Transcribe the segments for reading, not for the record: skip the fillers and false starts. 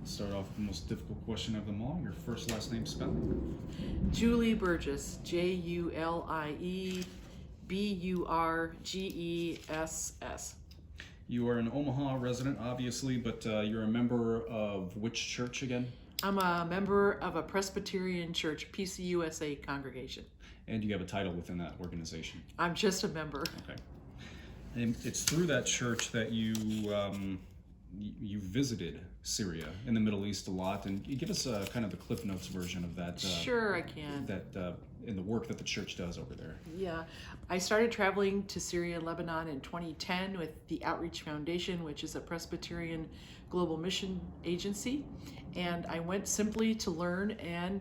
Start off with the most difficult question of them all. Your first last name spelled? Julie Burgess, Julieburgess. You are an Omaha resident, obviously, but you're a member of which church again? I'm a member of a Presbyterian Church, PCUSA congregation. And you have a title within that organization? I'm just a member. Okay. And it's through that church that you visited Syria in the Middle East a lot, and you give us kind of the Cliff Notes version of that. Sure, I can. In the work that the church does over there. Yeah, I started traveling to Syria and Lebanon in 2010 with the Outreach Foundation, which is a Presbyterian global mission agency, and I went simply to learn and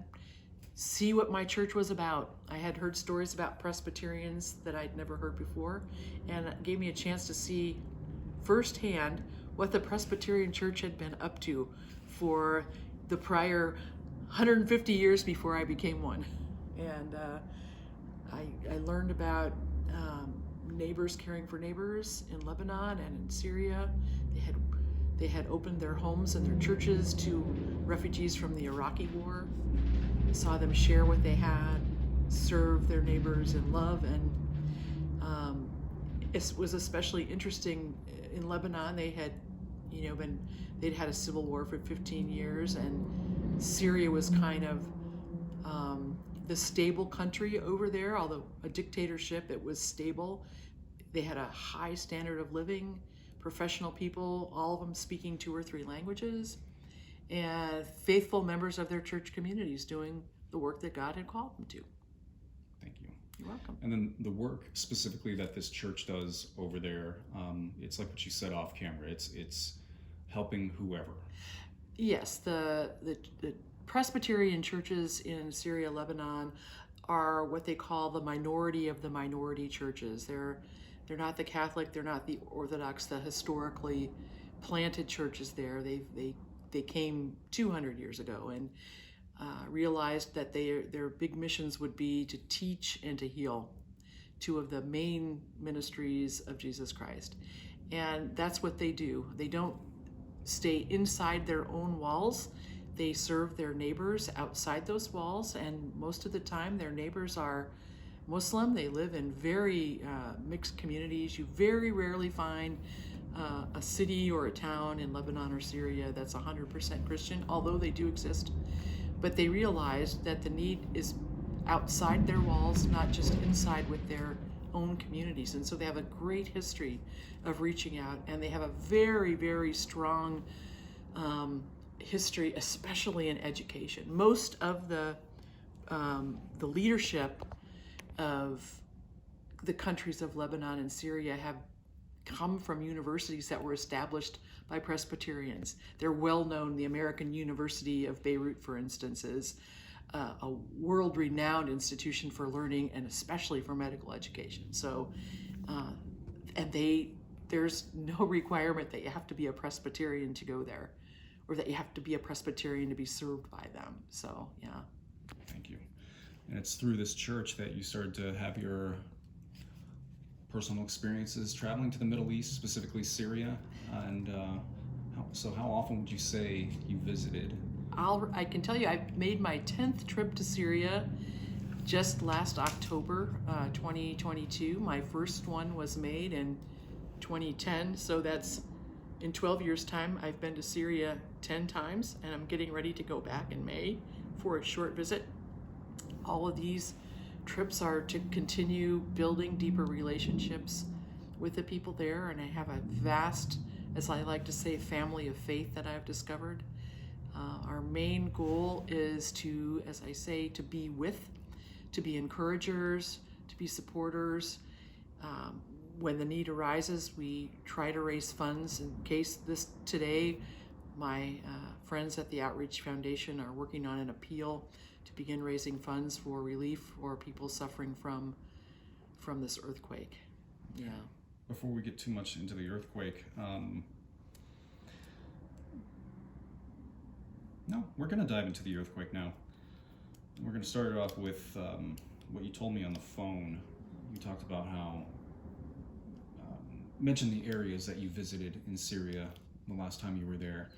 see what my church was about. I had heard stories about Presbyterians that I'd never heard before, and it gave me a chance to see firsthand what the Presbyterian Church had been up to for the prior 150 years before I became one. And I learned about neighbors caring for neighbors in Lebanon and in Syria. They had opened their homes and their churches to refugees from the Iraqi war. I saw them share what they had, serve their neighbors in love, and it was especially interesting in Lebanon. They'd had a civil war for 15 years, and Syria was kind of the stable country over there. Although a dictatorship, it was stable. They had a high standard of living, professional people, all of them speaking 2 or 3 languages, and faithful members of their church communities doing the work that God had called them to. Thank you. You're welcome. And then the work specifically that this church does over there, it's like what you said off camera. It's helping whoever. Yes, the Presbyterian churches in Syria, Lebanon are what they call the minority of the minority churches. They're not the Catholic, they're not the Orthodox, the historically planted churches there. They came 200 years ago and realized that their big missions would be to teach and to heal, 2 of the main ministries of Jesus Christ. And that's what they do. They don't stay inside their own walls. They serve their neighbors outside those walls, and most of the time their neighbors are Muslim. They live in very mixed communities. You very rarely find a city or a town in Lebanon or Syria that's 100% Christian, although they do exist. But they realize that the need is outside their walls, not just inside with their own communities. And so they have a great history of reaching out, and they have a very, very strong history, especially in education. Most of the leadership of the countries of Lebanon and Syria have come from universities that were established by Presbyterians. They're well known. The American University of Beirut, for instance, is a world-renowned institution for learning and especially for medical education. So, there's no requirement that you have to be a Presbyterian to go there, or that you have to be a Presbyterian to be served by them. So, yeah. Thank you. And it's through this church that you started to have your personal experiences traveling to the Middle East, specifically Syria. And how often would you say you visited? I can tell you I've made my 10th trip to Syria just last October 2022. My first one was made in 2010, so that's in 12 years' time. I've been to Syria 10 times, and I'm getting ready to go back in May for a short visit. All of these trips are to continue building deeper relationships with the people there, and I have a vast, as I like to say, family of faith that I've discovered. Our main goal is to, as I say, to be encouragers, to be supporters. When the need arises, we try to raise funds. In case today, my friends at the Outreach Foundation are working on an appeal to begin raising funds for relief for people suffering from this earthquake. Yeah. Before we get too much into the earthquake, no, we're going to dive into the earthquake now. We're going to start it off with what you told me on the phone. You talked about how, mentioned the areas that you visited in Syria the last time you were there.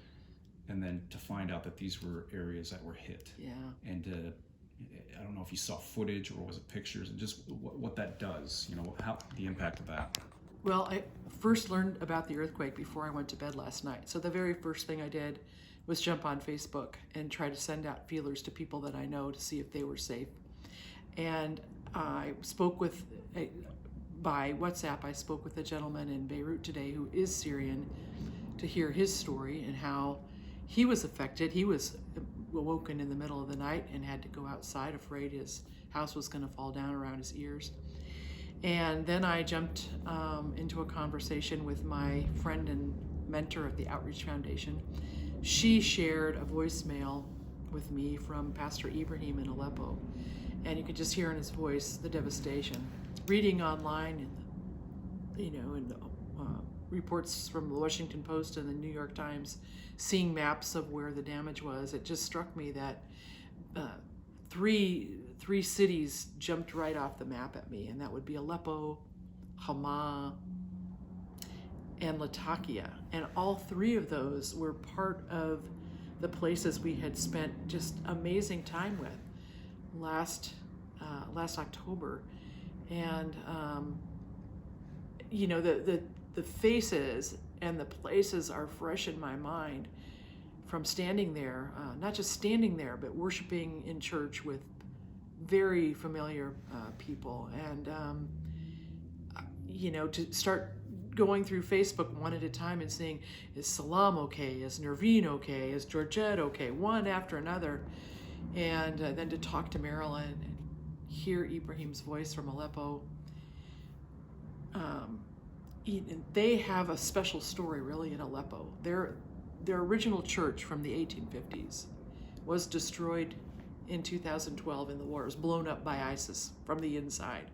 and then to find out that these were areas that were hit. Yeah. And I don't know if you saw footage or was it pictures, and just what that does, how the impact of that. Well, I first learned about the earthquake before I went to bed last night. So the very first thing I did was jump on Facebook and try to send out feelers to people that I know to see if they were safe. And I spoke by WhatsApp, I spoke with a gentleman in Beirut today who is Syrian to hear his story and how he was affected. He was awoken in the middle of the night and had to go outside, afraid his house was going to fall down around his ears. And then I jumped into a conversation with my friend and mentor at the Outreach Foundation. She shared a voicemail with me from Pastor Ibrahim in Aleppo, and you could just hear in his voice the devastation. Reading online, in the reports from the Washington Post and the New York Times, seeing maps of where the damage was, it just struck me that three cities jumped right off the map at me, and that would be Aleppo, Hama, and Latakia. And all three of those were part of the places we had spent just amazing time with last October. And the faces and the places are fresh in my mind from standing there, not just standing there, but worshiping in church with very familiar people. And to start going through Facebook one at a time and seeing, is Salam okay? Is Nervine okay? Is Georgette okay? One after another. And then to talk to Marilyn and hear Ibrahim's voice from Aleppo. They have a special story really in Aleppo. Their original church from the 1850s was destroyed in 2012 in the war. It was blown up by ISIS from the inside.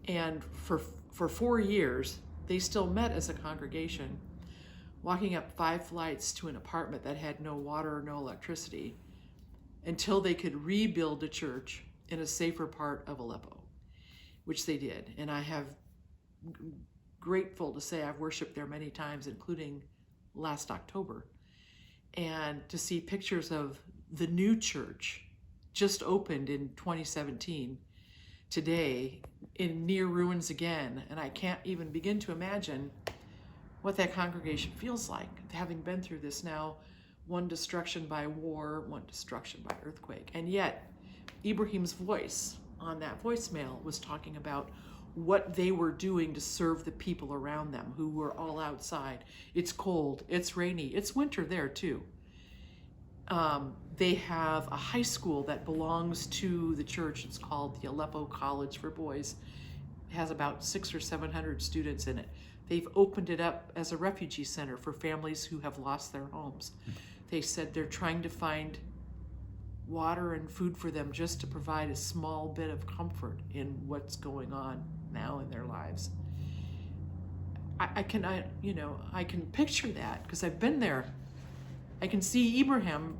And for 4 years, they still met as a congregation, walking up 5 flights to an apartment that had no water or no electricity, until they could rebuild a church in a safer part of Aleppo, which they did. And I have grateful to say I've worshiped there many times, including last October. And to see pictures of the new church just opened in 2017 today in near ruins again. And I can't even begin to imagine what that congregation feels like, having been through this now, one destruction by war, one destruction by earthquake. And yet Ibrahim's voice on that voicemail was talking about what they were doing to serve the people around them who were all outside. It's cold, it's rainy, it's winter there too. They have a high school that belongs to the church. It's called the Aleppo College for Boys. It has about 600 or 700 students in it. They've opened it up as a refugee center for families who have lost their homes. They said they're trying to find water and food for them just to provide a small bit of comfort in what's going on now in their lives. I can picture that because I've been there. I can see Ibrahim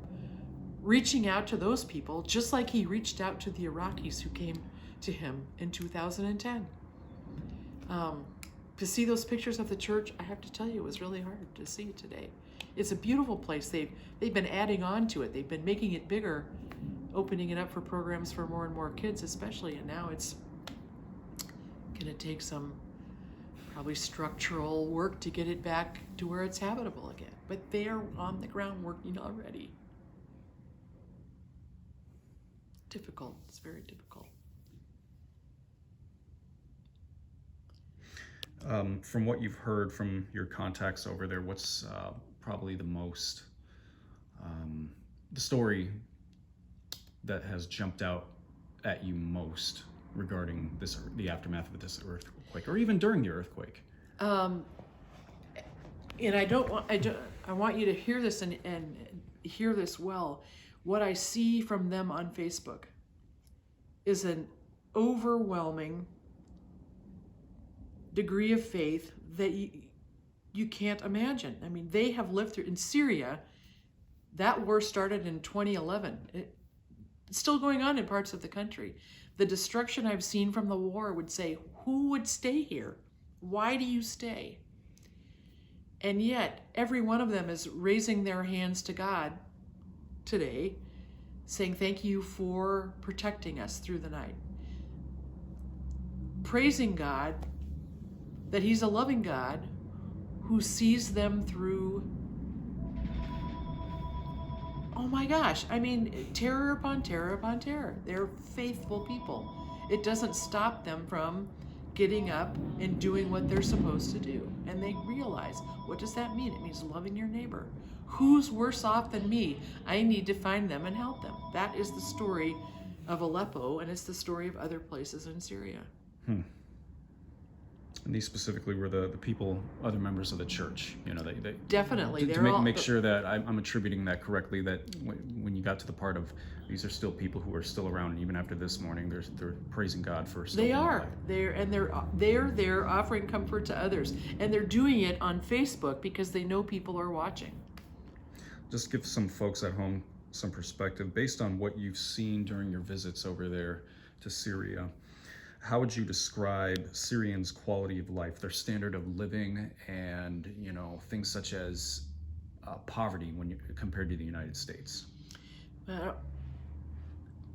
reaching out to those people just like he reached out to the Iraqis who came to him in 2010. To see those pictures of the church, I have to tell you, it was really hard to see today. It's a beautiful place. They've been adding on to it. They've been making it bigger, opening it up for programs for more and more kids especially, and now it's going to take some probably structural work to get it back to where it's habitable again. But they are on the ground working already. Difficult. It's very difficult. From what you've heard from your contacts over there, what's probably the most, the story that has jumped out at you most regarding the aftermath of this earthquake, or even during the earthquake? And I want you to hear this and hear this well. What I see from them on Facebook is an overwhelming degree of faith that you can't imagine. I mean, they have lived through, in Syria, that war started in 2011. It's still going on in parts of the country. The destruction I've seen from the war would say, who would stay here? Why do you stay? And yet, every one of them is raising their hands to God today, saying, thank you for protecting us through the night. Praising God that He's a loving God who sees them through, oh my gosh, I mean, terror upon terror upon terror. They're faithful people. It doesn't stop them from getting up and doing what they're supposed to do. And they realize, what does that mean? It means loving your neighbor. Who's worse off than me? I need to find them and help them. That is the story of Aleppo, and it's the story of other places in Syria. And these specifically were the people, other members of the church. You know, they Definitely. to make sure that I'm attributing that correctly, that when you got to the part of these are still people who are still around, and even after this morning, they're praising God for still They being are. alive. They're there offering comfort to others, and they're doing it on Facebook because they know people are watching. Just give some folks at home some perspective based on what you've seen during your visits over there to Syria. How would you describe Syrians' quality of life, their standard of living, and things such as poverty compared to the United States?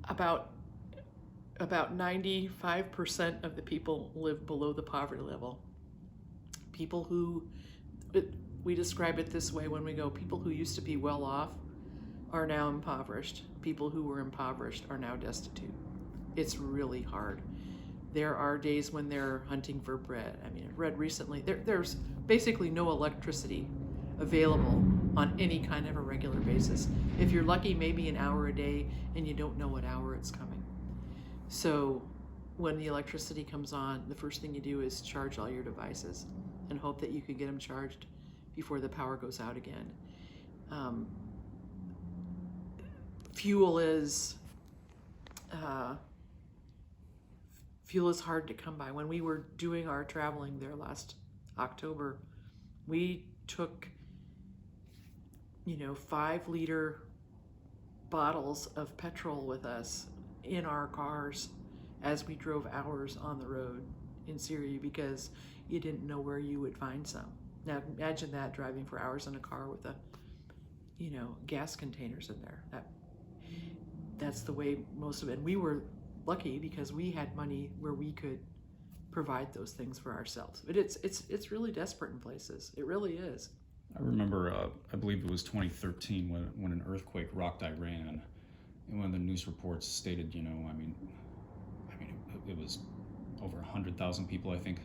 About 95% of the people live below the poverty level. People who, we describe it this way when we go, people who used to be well off are now impoverished. People who were impoverished are now destitute. It's really hard. There are days when they're hunting for bread. I mean, I've read recently, there's basically no electricity available on any kind of a regular basis. If you're lucky, maybe an hour a day, and you don't know what hour it's coming. So when the electricity comes on, the first thing you do is charge all your devices and hope that you can get them charged before the power goes out again. Fuel is hard to come by. When we were doing our traveling there last October, we took 5-liter bottles of petrol with us in our cars as we drove hours on the road in Syria because you didn't know where you would find some. Now imagine that, driving for hours in a car with gas containers in there. That's the way most of it. And we were lucky because we had money where we could provide those things for ourselves. But it's really desperate in places. It really is. I remember, I believe it was 2013 when an earthquake rocked Iran, and one of the news reports stated, it was over 100,000 people, I think,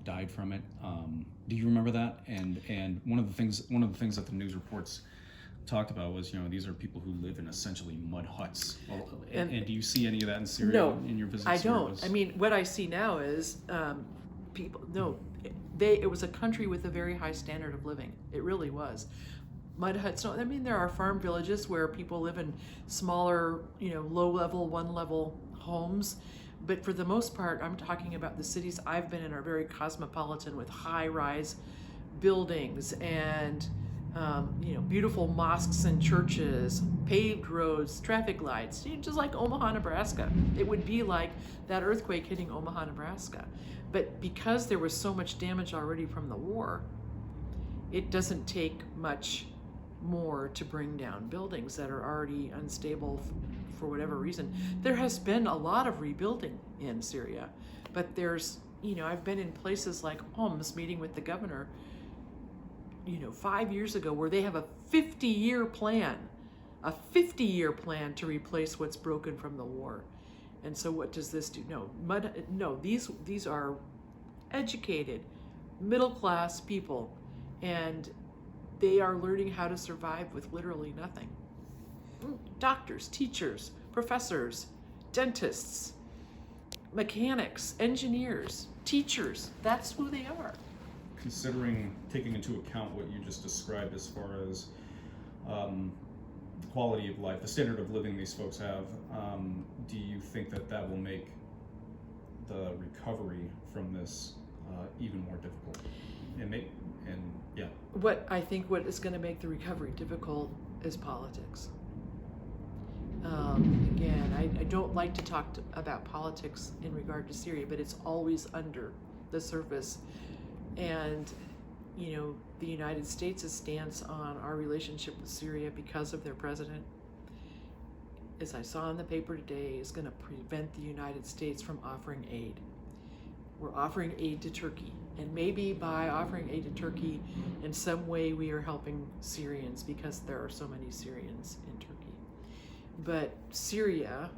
died from it. Do you remember that? And one of the things that the news reports talked about was, these are people who live in essentially mud huts. Well, and do you see any of that in Syria? No, in your visits? I don't. I mean, what I see now is people. No, it was a country with a very high standard of living. It really was. Mud huts. No, I mean, there are farm villages where people live in smaller, low-level, one-level homes. But for the most part, I'm talking about the cities I've been in are very cosmopolitan with high-rise buildings and beautiful mosques and churches, paved roads, traffic lights, just like Omaha, Nebraska. It would be like that earthquake hitting Omaha, Nebraska. But because there was so much damage already from the war, it doesn't take much more to bring down buildings that are already unstable for whatever reason. There has been a lot of rebuilding in Syria, but there's, I've been in places like Homs meeting with the governor 5 years ago, where they have a 50-year plan to replace what's broken from the war. And so what does this do? These are educated, middle-class people, and they are learning how to survive with literally nothing. Doctors, teachers, professors, dentists, mechanics, engineers, teachers, that's who they are. Considering, taking into account what you just described as far as the quality of life, the standard of living these folks have, do you think that will make the recovery from this even more difficult? What is going to make the recovery difficult is politics. Again, I don't like to talk about politics in regard to Syria, but it's always under the surface. And the United States' stance on our relationship with Syria because of their president, as I saw in the paper today, is going to prevent the United States from offering aid. We're offering aid to Turkey, and maybe by offering aid to Turkey, in some way we are helping Syrians because there are so many Syrians in Turkey. But Syria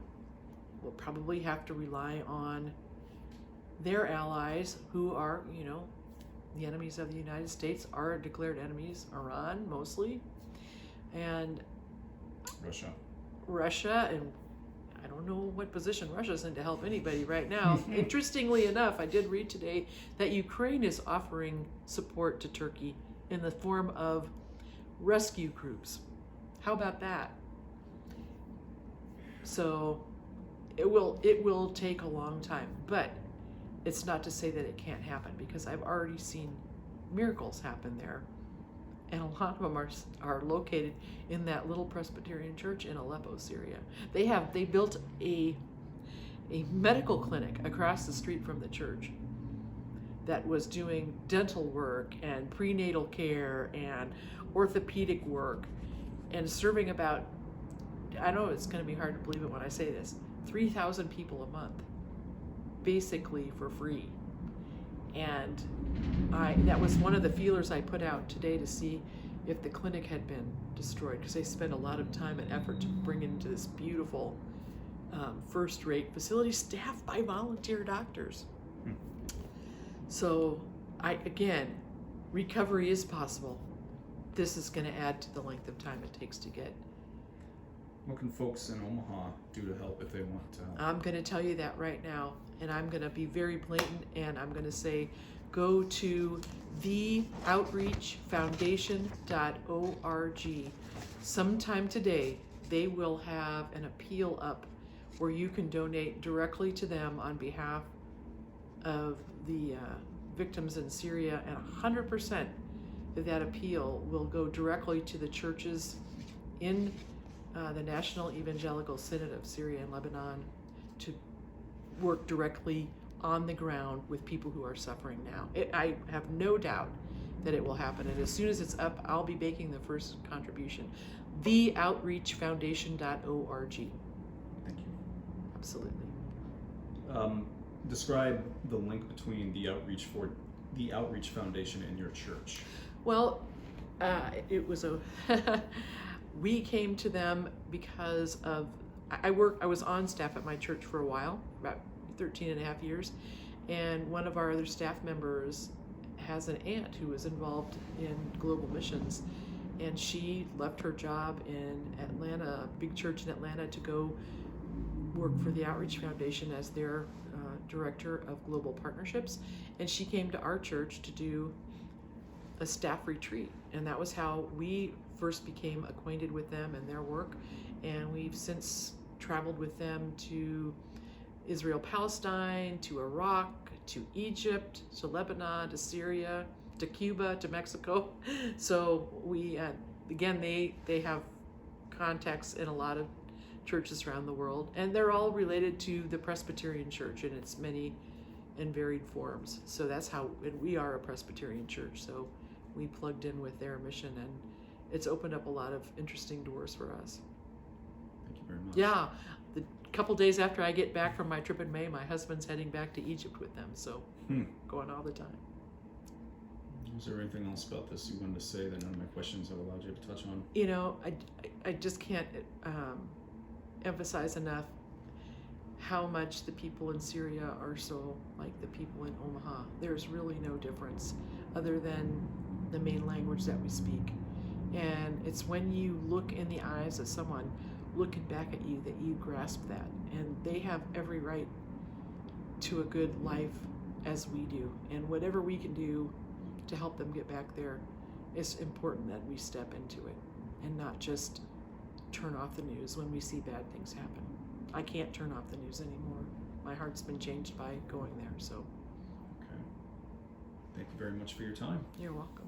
will probably have to rely on their allies, who are, the enemies of the United States, are declared enemies, Iran mostly, and Russia, and I don't know what position Russia's in to help anybody right now. Interestingly enough, I did read today that Ukraine is offering support to Turkey in the form of rescue groups. How about that? So it will take a long time, but it's not to say that it can't happen, because I've already seen miracles happen there. And a lot of them are located in that little Presbyterian church in Aleppo, Syria. They built a medical clinic across the street from the church that was doing dental work and prenatal care and orthopedic work, and serving about, I know it's going to be hard to believe it when I say this, 3,000 people a month, basically for free. And that was one of the feelers I put out today to see if the clinic had been destroyed, because they spent a lot of time and effort to bring it into this beautiful first-rate facility staffed by volunteer doctors. So again, recovery is possible. This is going to add to the length of time it takes to get. What can folks in Omaha do to help if they want to help? I'm going to tell you that right now, and I'm going to be very blatant, and I'm going to say go to theoutreachfoundation.org. Sometime today, they will have an appeal up where you can donate directly to them on behalf of the victims in Syria, and 100% of that appeal will go directly to the churches in the National Evangelical Synod of Syria and Lebanon to work directly on the ground with people who are suffering now. I have no doubt that it will happen, and as soon as it's up, I'll be making the first contribution. Theoutreachfoundation.org. Thank you. Absolutely. Describe the link between the Outreach Foundation and your church. Well, it was we came to them because of, I was on staff at my church for a while, about 13 and a half years, and one of our other staff members has an aunt who was involved in global missions, and she left her job in Atlanta, a big church in Atlanta, to go work for the Outreach Foundation as their director of global partnerships, and she came to our church to do a staff retreat, and that was how we first became acquainted with them and their work, and we've since traveled with them to Israel, Palestine, to Iraq, to Egypt, to Lebanon, to Syria, to Cuba, to Mexico. So we, again, they have contacts in a lot of churches around the world, and they're all related to the Presbyterian Church in its many and varied forms. So that's how, and we are a Presbyterian church, so we plugged in with their mission, and it's opened up a lot of interesting doors for us. Thank you very much. Yeah, the couple days after I get back from my trip in May, my husband's heading back to Egypt with them, so going all the time. Is there anything else about this you wanted to say that none of my questions have allowed you to touch on? I just can't emphasize enough how much the people in Syria are so like the people in Omaha. There's really no difference other than the main language that we speak. And it's when you look in the eyes of someone looking back at you that you grasp that. And they have every right to a good life as we do. And whatever we can do to help them get back there, it's important that we step into it and not just turn off the news when we see bad things happen. I can't turn off the news anymore. My heart's been changed by going there, so. Okay. Thank you very much for your time. You're welcome.